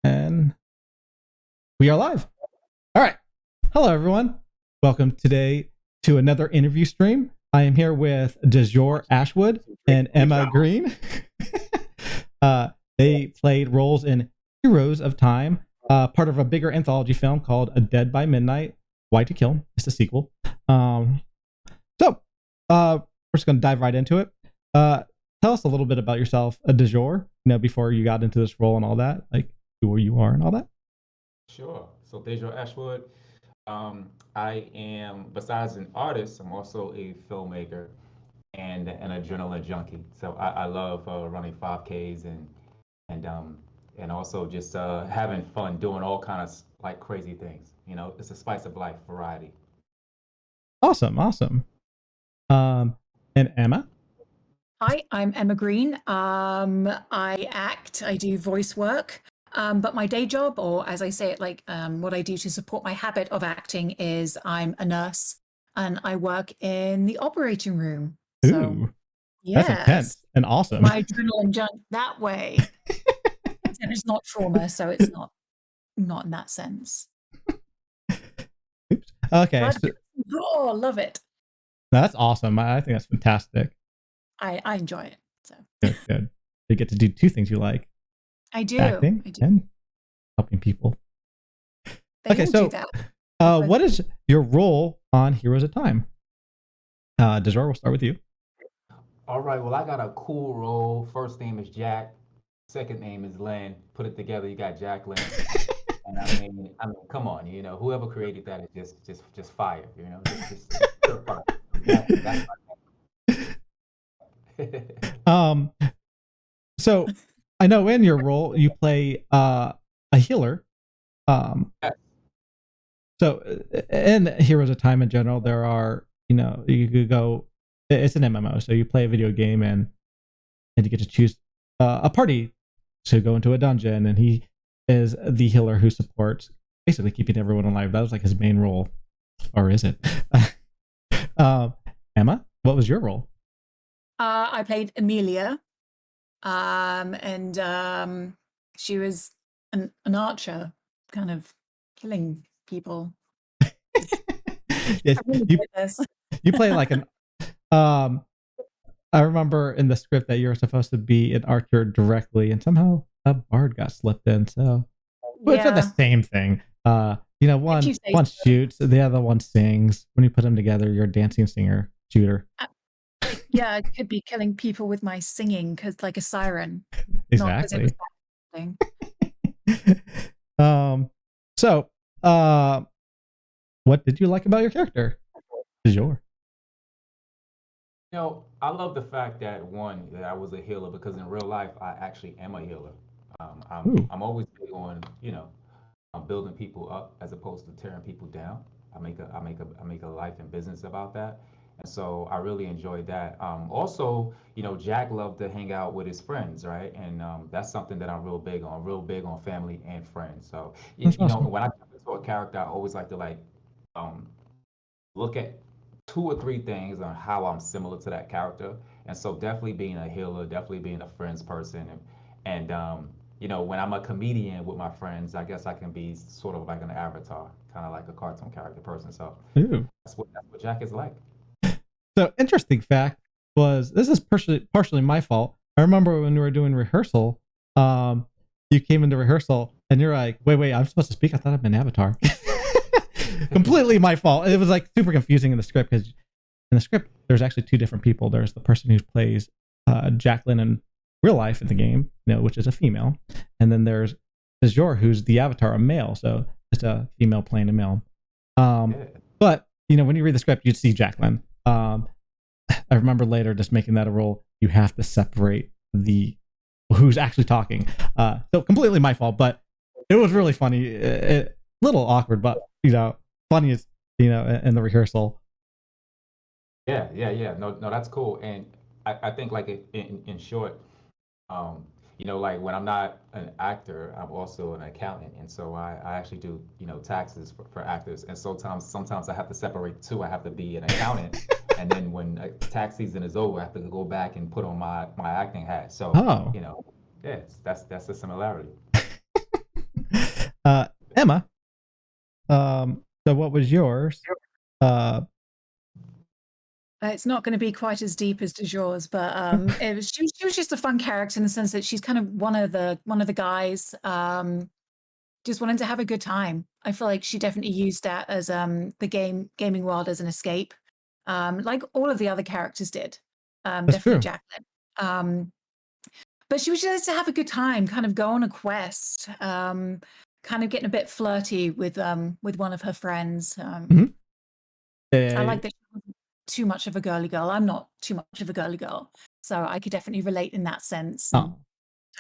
And we are live. All right. Hello, everyone. Welcome today to another interview stream. I am here with Dajour Ashwood and Emma Greene. They played roles in Heroes of Time, part of a bigger anthology film called A Dead by Midnight, Why to Kill. It's a sequel. We're just going to dive right into it. Tell us a little bit about yourself, Dajour, before you got into this role and all that, like who you are and all that. Sure. So Dajour Ashwood, I am, besides an artist, I'm also a filmmaker and an adrenaline junkie. So I love running 5Ks and also just having fun doing all kinds of like crazy things. It's a spice of life, variety. Awesome. And Emma? Hi, I'm Emma Greene. I act, I do voice work, but my day job, or as I say it, what I do to support my habit of acting is I'm a nurse and I work in the operating room. Ooh, that's intense and awesome. My adrenaline jump that way. And it's not trauma, so it's not in that sense. Oops. Okay. Love it. That's awesome. I think that's fantastic. I enjoy it. So good. You get to do two things you like. I do. Acting and helping people. They so what is your role on Heroes of Time? Dajour, we'll start with you. All right. Well, I got a cool role. First name is Jack. Second name is Lynn. Put it together, you got Jack Lynn. And I mean, come on, whoever created that is just fire, just fire. That's So I know in your role you play a healer. So in Heroes of Time in general, there are, you could go, it's an MMO, so you play a video game and you get to choose a party to go into a dungeon, and he is the healer who supports basically keeping everyone alive. That was like his main role, or is it? Emma, what was your role? I played Amelia, and she was an archer, kind of killing people. Yes, you play like an. I remember in the script that you were supposed to be an archer directly, and somehow a bard got slipped in. So, but it's not the same thing. One shoots, the other one sings. When you put them together, you're a dancing singer shooter. Yeah, I could be killing people with my singing, because like a siren. Exactly. What did you like about your character? Dajour. I love the fact that I was a healer, because in real life I actually am a healer. I'm always big on I'm building people up as opposed to tearing people down. I make a life and business about that, and so I really enjoyed that. Also, Jack loved to hang out with his friends, right? And that's something that I'm real big on family and friends. So Awesome. when I jump into a character, I always like to look at two or three things on how I'm similar to that character. And so definitely being a healer, definitely being a friends person, and when I'm a comedian with my friends, I guess I can be sort of like an avatar, kind of like a cartoon character person. So that's what Jack is like. So interesting fact was, this is partially my fault. I remember when we were doing rehearsal, you came into rehearsal and you're like, wait, I'm supposed to speak? I thought I'm an avatar. Completely my fault. It was like super confusing in the script, because in the script there's actually two different people. There's the person who plays Jack Lynn in real life in the game, which is a female, and then there's Dajour, who's the avatar, a male. So just a female playing a male. But when you read the script, you'd see Jack Lynn. I remember later just making that a rule. You have to separate who's actually talking. So completely my fault, but it was really funny. Little awkward, but funniest, in the rehearsal. Yeah. No, that's cool. And I think like in short, like when I'm not an actor, I'm also an accountant, and so I actually do taxes for actors, and sometimes I have to separate the two. I have to be an accountant, and then when tax season is over, I have to go back and put on my acting hat. So that's the similarity. Emma, so what was yours? It's not going to be quite as deep as Dajour's, but she was just a fun character in the sense that she's kind of one of the guys just wanting to have a good time. I feel like she definitely used that as the gaming world as an escape, like all of the other characters did. Definitely true. Jack Lynn. But she was just to have a good time, kind of go on a quest, kind of getting a bit flirty with one of her friends. I like that she wasn't too much of a girly girl. I'm not too much of a girly girl, so I could definitely relate in that sense. Having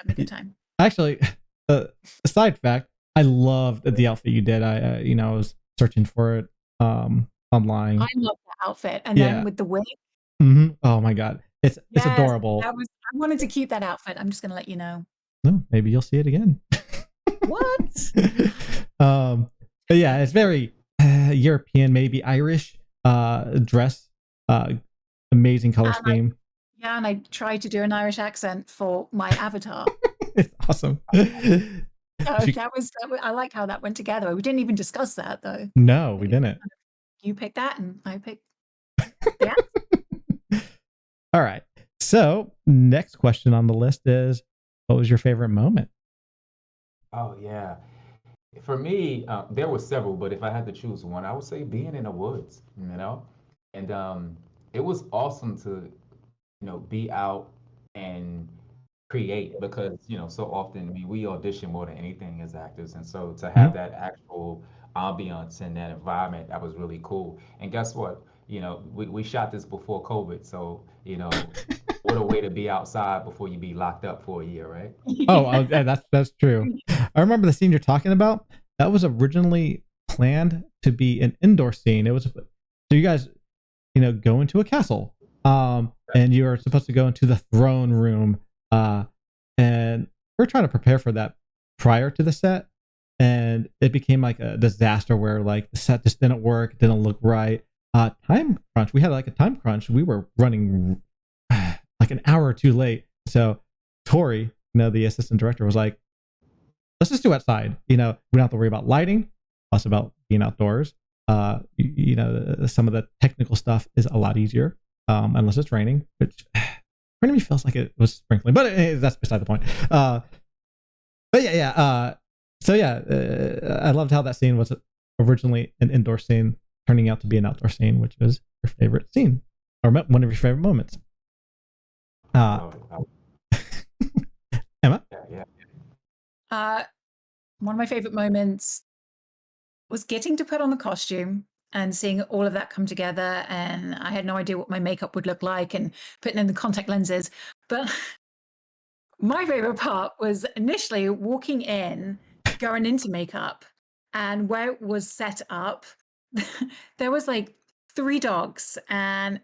a good time. Actually, a side fact, I loved the outfit you did. I was searching for it online. I love that outfit, and then with the wig. Oh my god, it's adorable. I wanted to keep that outfit. I'm just gonna let you know. No, maybe you'll see it again. What? But yeah, it's very European, maybe Irish dress. Amazing color scheme. And I tried to do an Irish accent for my avatar. It's awesome. That was I like how that went together. We didn't even discuss that though. No, we didn't. You picked that and I picked yeah. All right. So next question on the list is, what was your favorite moment? Oh yeah. For me, there were several, but if I had to choose one, I would say being in the woods, and it was awesome to, be out and create because, so often, I mean, we audition more than anything as actors. And so to have that actual ambiance and that environment, that was really cool. And guess what? We shot this before COVID. So, what a way to be outside before you be locked up for a year, right? Oh, that's true. I remember the scene you're talking about. That was originally planned to be an indoor scene. It was, so you guys, go into a castle, and you are supposed to go into the throne room, and we're trying to prepare for that prior to the set, and it became like a disaster where like the set just didn't work, didn't look right. Time crunch. We had like a time crunch. We were running like an hour or two late. So Tori, the assistant director, was like, let's just do outside. We don't have to worry about lighting, plus about being outdoors. Some of the technical stuff is a lot easier, unless it's raining, which pretty much feels like it was sprinkling, but that's beside the point. I loved how that scene was originally an indoor scene, turning out to be an outdoor scene, which was your favorite scene, or one of your favorite moments. Emma? One of my favorite moments was getting to put on the costume and seeing all of that come together. And I had no idea what my makeup would look like and putting in the contact lenses. But my favorite part was initially walking in, going into makeup, and where it was set up, there was like 3 dogs and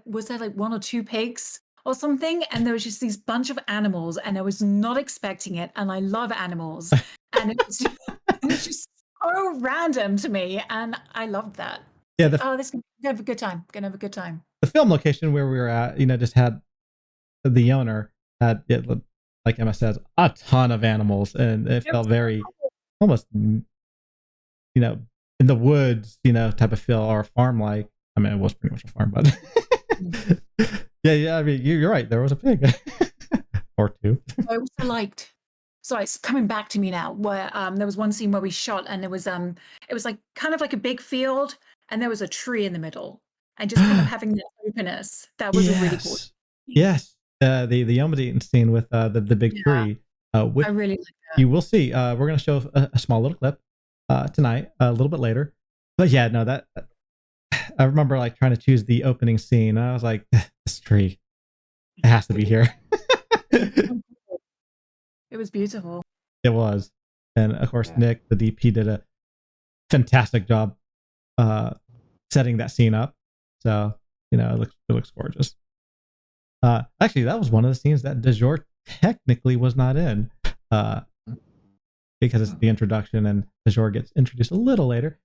was there like 1 or 2 pigs or something, and there was just these bunch of animals, and I was not expecting it, and I love animals, and it was just so random to me, and I loved that. Yeah, this is gonna have a good time. Gonna have a good time. The film location where we were at, just had the owner had, like Emma says, a ton of animals, and it felt very almost, in the woods, type of feel, or farm like. I mean, it was pretty much a farm, but yeah. I mean, you're right. There was a pig or 2. I also liked. So it's coming back to me now. Where there was one scene where we shot, and it was like kind of like a big field, and there was a tree in the middle, and just kind of having that openness. That was a really cool. Yes, the opening scene with the big tree. Which I really like that. You will see. We're going to show a small little clip tonight, a little bit later. But yeah, no, that I remember like trying to choose the opening scene. I was like, this tree, it has to be here. It was beautiful. It was, and of course, Nick, the DP, did a fantastic job setting that scene up. So it looks gorgeous. Actually, that was one of the scenes that Dajour technically was not in, because it's the introduction, and Dajour gets introduced a little later.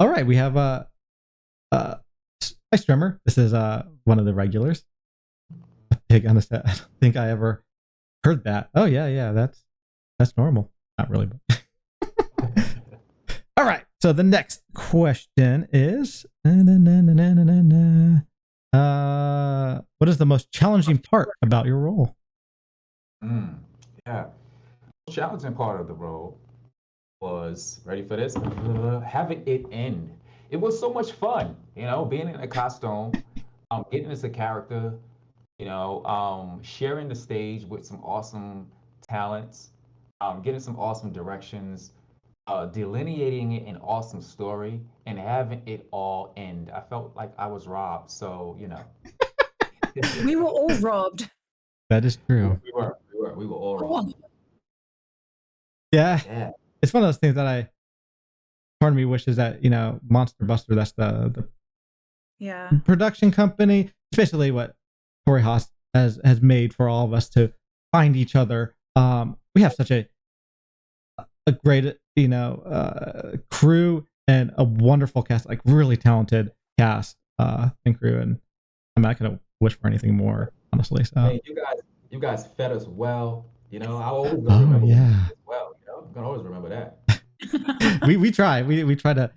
All right, we have Ice Trimmer. This is one of the regulars. A pig on a set. I don't think I ever heard that. Oh yeah, that's normal. Not really, but So the next question is, what is the most challenging part about your role? Yeah. The challenging part of the role was, ready for this? Having it end. It was so much fun, being in a costume, getting as a character, sharing the stage with some awesome talents, getting some awesome directions, delineating it an awesome story, and having it all end. I felt like I was robbed, so We were all robbed. That is true. We were all robbed. Yeah. It's one of those things that part of me wishes that, Monster Buster, that's the production company, especially what Tori Haas has made for all of us to find each other. We have such a great, crew and a wonderful cast, like really talented cast and crew. And I'm not going to wish for anything more, honestly. So hey, you guys fed us well. I always remember as well. I'm gonna always remember that. we try. We try to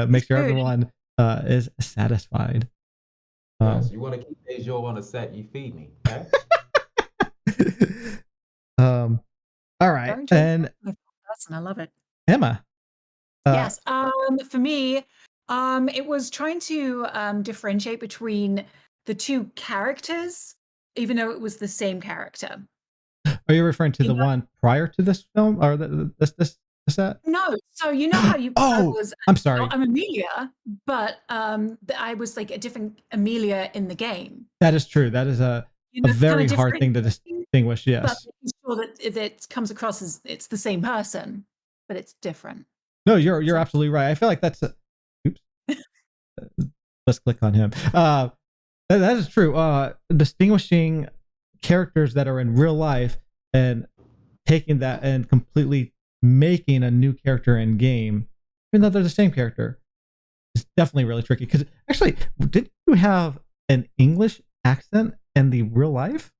make sure everyone is satisfied. Yes, you want to keep Dajour on the set, you feed me. Okay? All right, and I love it. Emma. Yes. For me, it was trying to differentiate between the two characters, even though it was the same character. Are you referring to the one prior to this film, or this set? No. So how you? I'm sorry. I'm Amelia, but I was like a different Amelia in the game. That is true. That is a very hard thing to distinguish. Yes. But I'm sure that it comes across as it's the same person, but it's different. No, you're absolutely right. I feel like that's. Oops. Let's click on him. That is true. Distinguishing characters that are in real life and taking that and completely making a new character in game, even though they're the same character, is definitely really tricky. Because actually, did you have an English accent in the real life?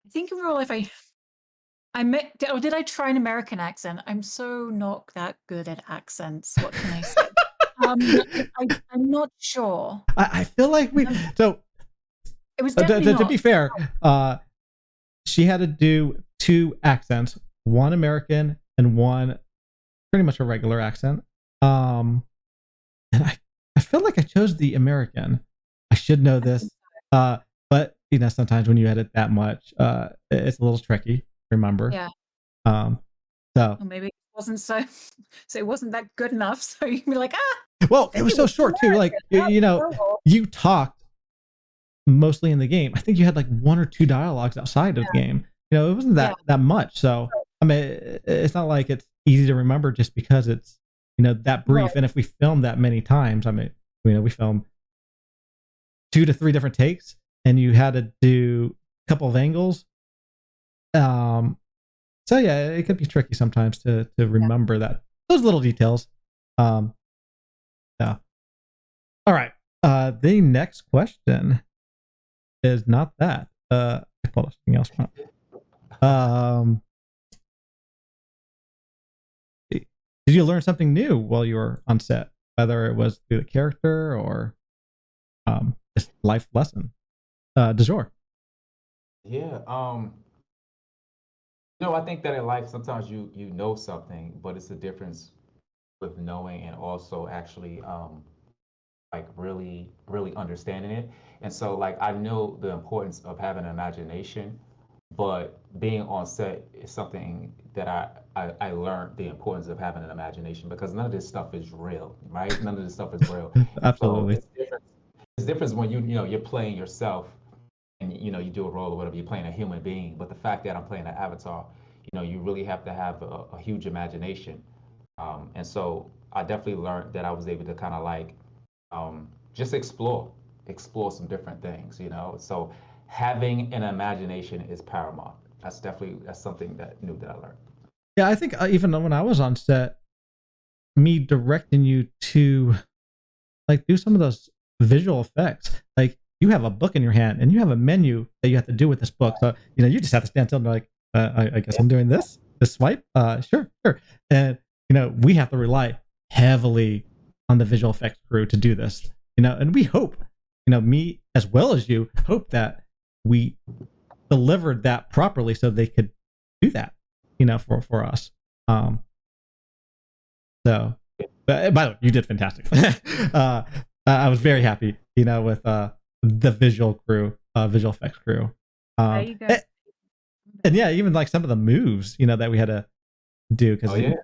I think in real life did I try an American accent? I'm so not that good at accents. What can I say? I'm not sure. I feel like it was definitely to be fair, she had to do two accents, one American and one pretty much a regular accent. And I feel like I chose the American. I should know this. But sometimes when you edit that much, it's a little tricky to remember. Yeah. So well, maybe it wasn't so it wasn't that good enough. So you can be like, well, it was so short too. Like you talked mostly in the game. I think you had like one or two dialogues outside of the game. It wasn't that much. So I mean, it's not like it's easy to remember just because it's that brief. Right. And if we filmed that many times, I mean, we filmed 2 to 3 different takes, and you had to do a couple of angles. So yeah, it could be tricky sometimes to remember those little details. Yeah. All right. The next question is not that. I pulled up something else. Did you learn something new while you were on set, whether it was through the character or just life lesson? Dajour. Yeah. I think that in life sometimes you know something, but it's the difference with knowing and also actually like really understanding it. And so like I know the importance of having an imagination, but being on set is something that I learned the importance of having an imagination, because none of this stuff is real, right? None of this stuff is real. Absolutely. So it's different when you're playing yourself, and you do a role or whatever, you're playing a human being. But the fact that I'm playing an avatar, you really have to have a huge imagination. And so I definitely learned that I was able to kind of like just explore some different things, So having an imagination is paramount. That's something new that I learned. Yeah, I think even when I was on set, me directing you to like do some of those visual effects, like you have a book in your hand and you have a menu that you have to do with this book. So, you just have to stand still and be like, I guess I'm doing this swipe. Sure. And, we have to rely heavily on the visual effects crew to do this, and we hope, me as well as you hope that we delivered that properly so they could do that, for us. So, by the way, you did fantastic. I was very happy, with the visual effects crew. There you go. And yeah, even like some of the moves, that we had to do, because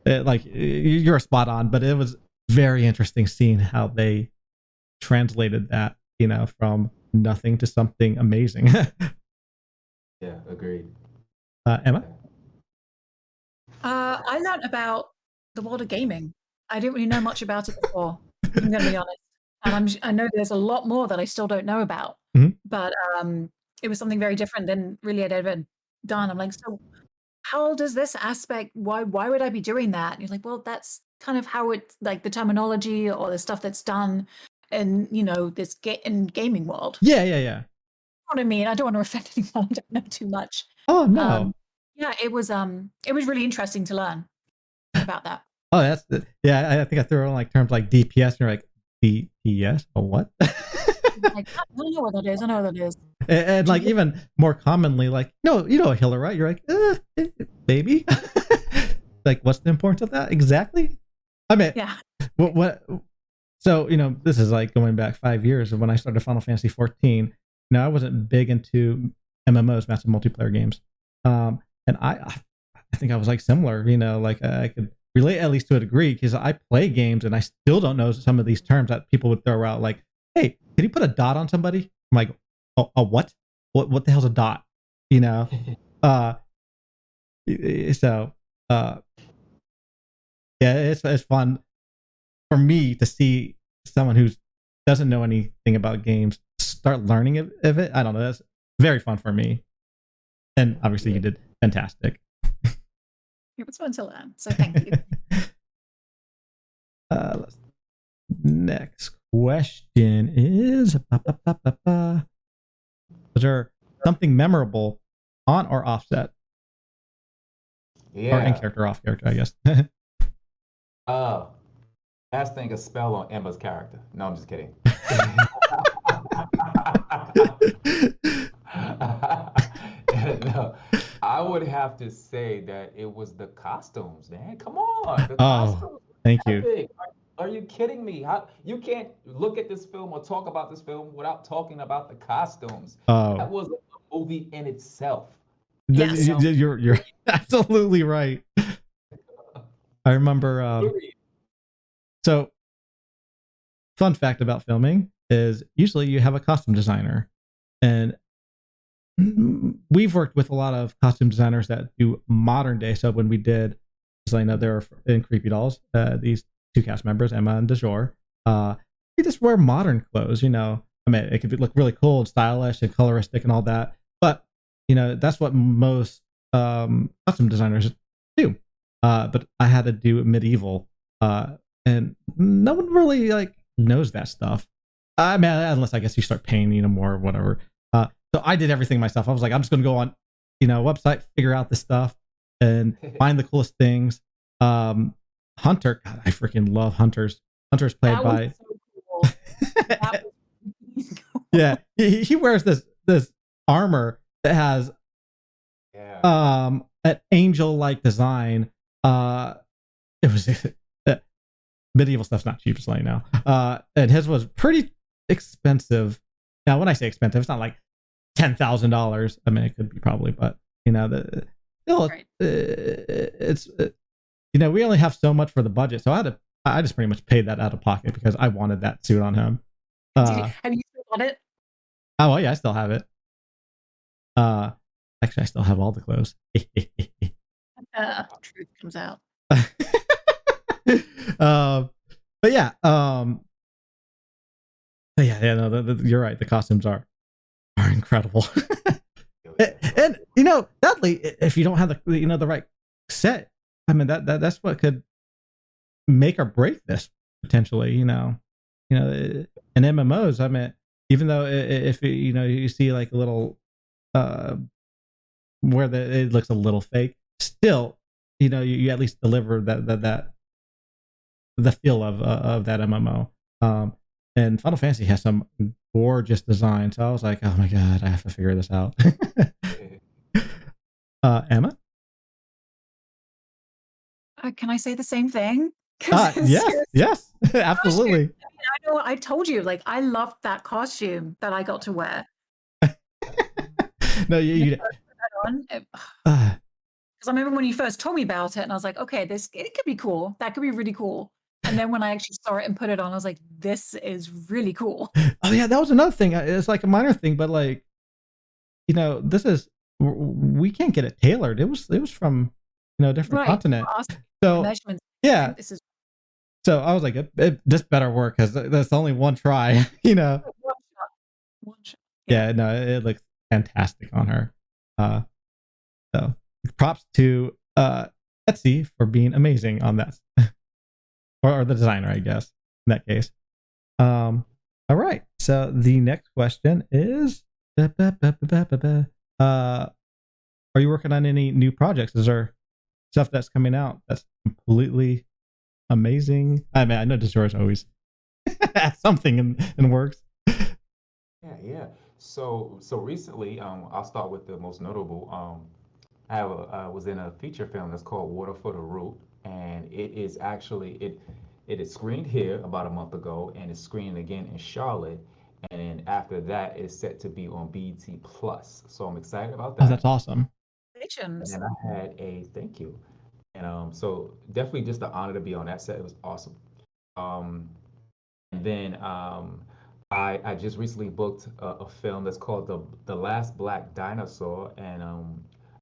like you're spot on, but it was very interesting seeing how they translated that, from nothing to something amazing. Yeah, agreed. Emma? I learned about the world of gaming. I didn't really know much about it before, I'm going to be honest. And I know there's a lot more that I still don't know about. Mhm. But it was something very different than really I'd ever done. I'm like, so how does this aspect, why would I be doing that? And you're like, well, that's kind of how it's like the terminology or the stuff that's done in, this in gaming world. Yeah. You know what I mean? I don't want to offend anyone. I don't know too much. Oh no. Yeah, it was really interesting to learn about that. Oh, that's I think I threw in like terms like DPS, and you're like, DPS? Oh, what? Like, I don't know what that is. I know what that is. And like even more commonly, like, no, a healer, right? You're like, baby. Like, what's the importance of that exactly? I mean, Yeah. What? So this is like going back 5 years when I started Final Fantasy 14. I wasn't big into MMOs, massive multiplayer games, and I think I was like similar. Like I could relate at least to a degree because I play games and I still don't know some of these terms that people would throw out. Like, hey, can you put a dot on somebody? I'm like, oh, a what? What the hell's a dot? So yeah, it's fun for me to see someone who doesn't know anything about games start learning of it. I don't know. That's very fun for me. And obviously you did fantastic. It was fun to learn. So thank you. Next question is, was there something memorable on or offset? Yeah. Or in character, off character, I guess. Casting a spell on Emma's character. No, I'm just kidding. No, I would have to say that it was the costumes, man. Come on. The costumes. Thank you. Are you kidding me? You can't look at this film or talk about this film without talking about the costumes. That was a movie in itself. Yes. You're absolutely right. I remember. So, fun fact about filming is usually you have a costume designer, and we've worked with a lot of costume designers that do modern day. So when we did, so I know they're in Creepy Dolls, these two cast members, Emma and Dajour, they just wear modern clothes. I mean, it could look really cool and stylish and coloristic and all that, but that's what most costume designers do. But I had to do medieval, and no one really like knows that stuff. I mean, unless I guess you start paying more or whatever. So I did everything myself. I was like, I'm just going to go on, website, figure out this stuff, and find the coolest things. Hunter, God, I freaking love Hunters. Hunter's played by. So cool. Yeah, he wears this armor that has an angel-like design. It was medieval stuff's not cheap, just letting you know. And his was pretty expensive. Now, when I say expensive, it's not like $10,000. I mean, it could be probably, but right. It's we only have so much for the budget, so I just pretty much paid that out of pocket because I wanted that suit on him. Have you still got it? Oh well, yeah, I still have it. Actually, I still have all the clothes. Truth comes out. But yeah, no, you're right. The costumes are incredible. And sadly, if you don't have the right set, I mean that's what could make or break this potentially. In MMOs, I mean, even though if you see like a little where it looks a little fake, still you at least deliver that the feel of that MMO. And Final Fantasy has some gorgeous design, so I was like, oh my god, I have to figure this out. Emma? Can I say the same thing? 'Cause Yes, absolutely. I know I told you, like, I loved that costume that I got to wear. No, you Put that on. Because uh, I remember when you first told me about it, and I was like, okay, it could be cool. That could be really cool. And then when I actually saw it and put it on, I was like, this is really cool. oh yeah, that was another thing. It's like a minor thing, but like, this is we can't get it tailored. It was from a different continent. Awesome. So Measurements. yeah, This is so I was like, this better work because that's only one try. one shot. Yeah, no, it looks fantastic on her. So props to Etsy for being amazing on that, or the designer, I guess, in that case. All right. So the next question is, are you working on any new projects? Is there stuff that's coming out that's completely amazing? I mean, I know Dajour is always something in works. Yeah. So recently, I'll start with the most notable. I was in a feature film that's called Water for the Root, and it is actually it is screened here about a month ago, and it's screened again in Charlotte, and then after that, it's set to be on BET Plus. So I'm excited about Oh, that. that's awesome. And Congratulations. then I had a thank you, and so definitely just an honor to be on that set. It was awesome. Um, and then I just recently booked a film that's called the Last Black Dinosaur, and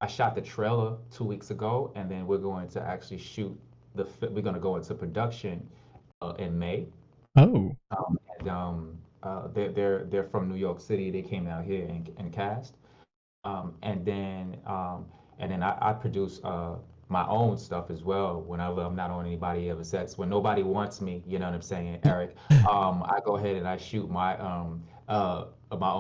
I shot the trailer 2 weeks ago, and then we're going to actually shoot we're going to go into production in May. Oh, They're from New York City. They came out here and cast, um, and then um, and then I produce my own stuff as well. Whenever I'm not on anybody else's sets, when nobody wants me, you know what I'm saying, Eric. I go ahead and I shoot my own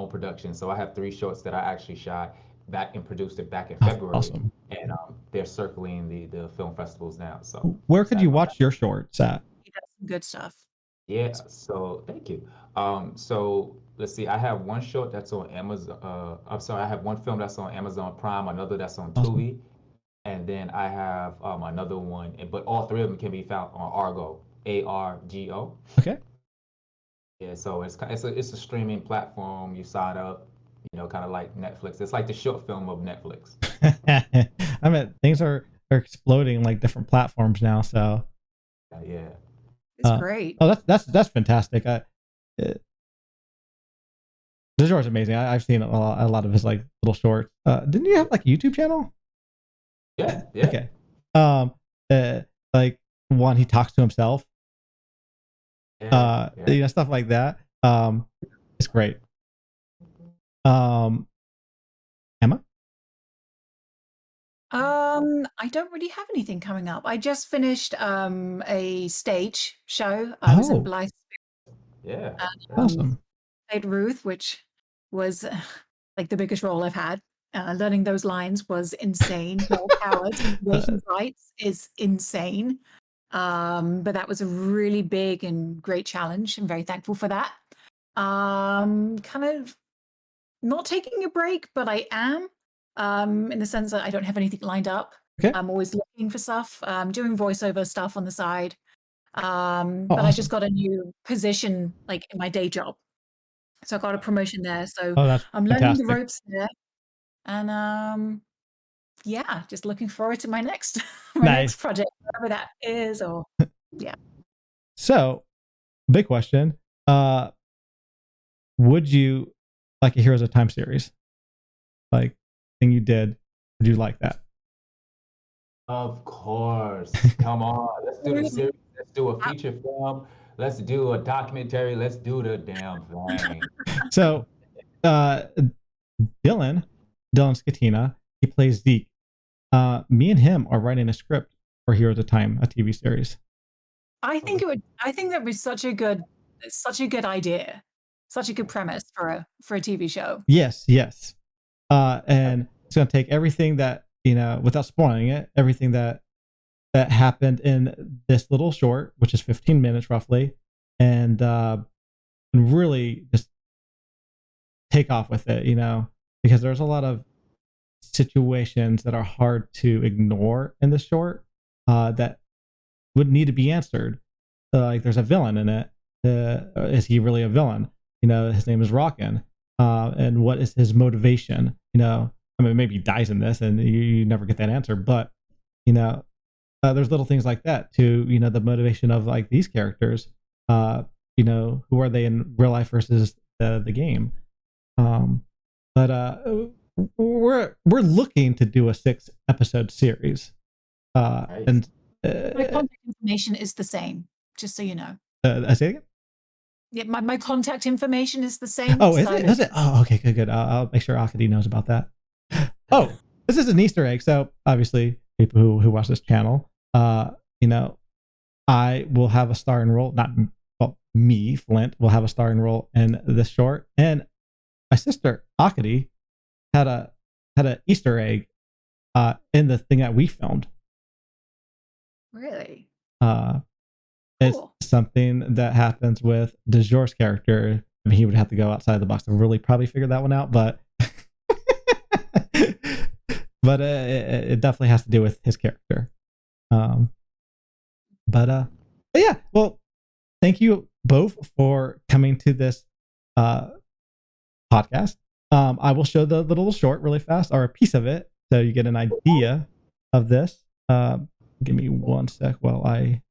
production. So I have 3 shorts that I actually shot back and produced it back in February, awesome. and they're circling the film festivals now. So Where could excited you about that. watch your shorts at? He does some good stuff. Yeah, so thank you. So let's see. I have one short that's on Amazon. I'm sorry, I have one film that's on Amazon Prime, another that's on Awesome. Tubi, and then I have another one. But all 3 of them can be found on Argo, ARGO. Okay. Yeah, so it's a streaming platform. You sign up, kind of like Netflix. It's like the short film of Netflix. I mean, things are exploding like different platforms now. So Yeah. It's great. oh, that's fantastic. Dajour is amazing. I've seen a lot of his like little shorts. Didn't you have like a YouTube channel? Yeah. Okay. Like one he talks to himself. Yeah. Stuff like that. It's great. Emma? I don't really have anything coming up. I just finished a stage show. I was in Oh, Blythe Yeah. and awesome. played Ruth, which was like the biggest role I've had. Learning those lines was insane. Girl Powered, Wilson's Rights is insane. But that was a really big and great challenge. I'm very thankful for that. Kind of not taking a break, but I am. In the sense that I don't have anything lined up. Okay. I'm always looking for stuff. Doing voiceover stuff on the side. But awesome. I just got a new position like in my day job. So I got a promotion there. So Oh, that's I'm learning the fantastic. ropes there. And yeah, just looking forward to my next my Nice. next project, whatever that is, or yeah. So, big question. Would you like a Heroes of Time series? Like thing you did, would you like that? Of course. Come on. Let's do the series. Let's do a feature film. Let's do a documentary. Let's do the damn thing. So, Dylan Scatina, he plays Zeke. Me and him are writing a script for Heroes of Time, a TV series. I think that was such a good idea, such a good premise for a TV show. Yes. And it's gonna take everything that without spoiling it, everything that that happened in this little short, which is 15 minutes roughly, and really just take off with it, because there's a lot of situations that are hard to ignore in the short that would need to be answered. Like there's a villain in it. Is he really a villain? His name is Rockin. And what is his motivation? Maybe he dies in this and you never get that answer, but there's little things like that too. The motivation of like these characters. Who are they in real life versus the game? But we're looking to do a 6-episode series, Nice. and My contact information is the same, just so you know. I say it again? Yeah, my contact information is the same. Oh, is it? Is it? Oh, okay, good. I'll make sure Akadi knows about that. Oh, this is an Easter egg. So obviously, people who watch this channel, I will have a starring role. Me, Flint, will have a starring role in this short, and my sister Akadi had an Easter egg in the thing that we filmed. Really? It's Cool. something that happens with Dajour's character. I mean, he would have to go outside the box to really probably figure that one out, but it definitely has to do with his character. But yeah. Well, thank you both for coming to this podcast. I will show the little short really fast, or a piece of it, so you get an idea of this. Give me one sec while I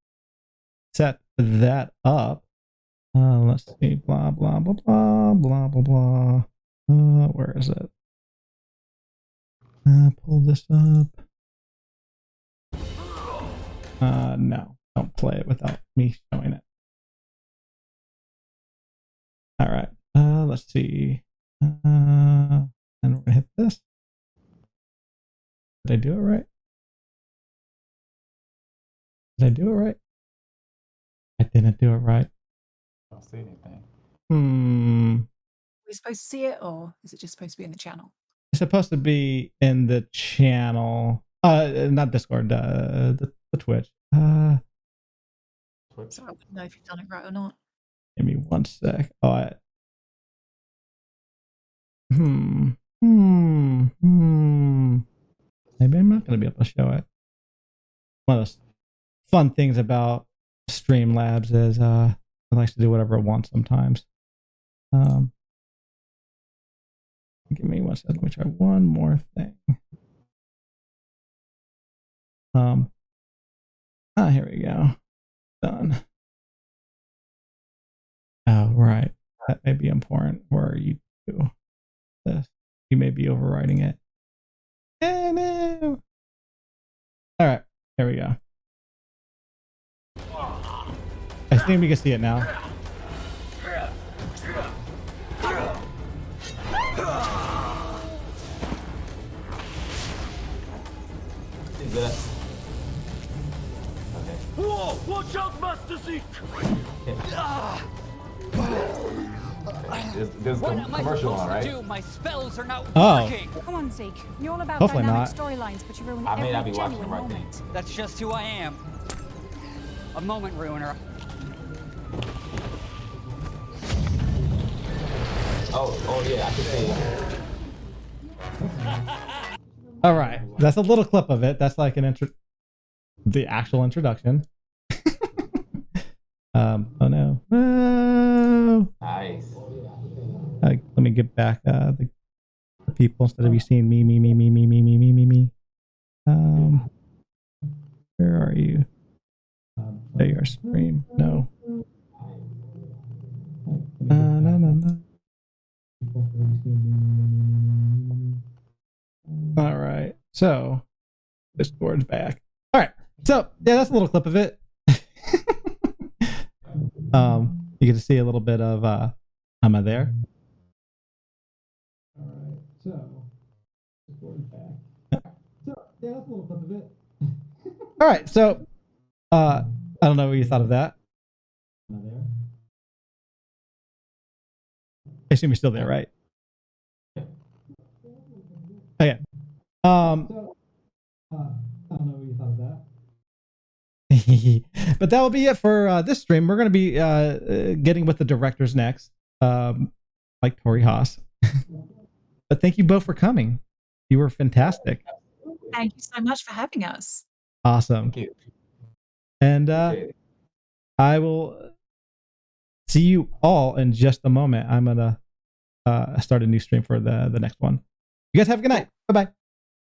set that up. Let's see. Blah blah blah blah blah blah blah. Where is it? Pull this up. No, don't play it without me showing it. All right. Let's see. And we're gonna hit this. Did I do it right? Did I do it right? I didn't do it right. I don't see anything. Are we supposed to see it, or is it just supposed to be in the channel? It's supposed to be in the channel. Not Discord. The Twitch. Twitch. So I wouldn't know if you've done it right or not. Give me one sec. Oh, Maybe I'm not going to be able to show it. One of those fun things about Streamlabs is it likes to do whatever it wants sometimes. Give me one second. Let me try one more thing. Here we go. Done. Oh, right. That may be important. Where are you? This. You may be overriding it. No. All right. There we go. I think we can see it now. Is that? Okay. Whoa! Watch out, Master Zeke! There's What a am I commercial supposed on, right? to do? My spells are not Oh. working. Come on, Zeke. You're all about Hopefully dynamic not. storylines, but you ruin I may every not be watching genuine the right moment. thing. That's just who I am. A moment ruiner. Oh yeah, I can see it. All right. That's a little clip of it. That's like the actual introduction. Oh no. No. Nice. Let me get back the people instead of you seeing me. Where are you? There you are, stream. No. No. All right. So Discord's back. All right. So yeah, that's a little clip of it. You get to see a little bit of am I there? All right. So Discord's back. So yeah, that's a little clip of it. All right. So I don't know what you thought of that. Am I there? I assume you're still there, right? Okay. I don't know what you thought of that. But that will be it for this stream. We're going to be getting with the directors next, like Tori Haas. But thank you both for coming. You were fantastic. Thank you so much for having us. Awesome. Thank you. And I will see you all in just a moment. I'm going to start a new stream for the next one. You guys have a good night. Bye-bye.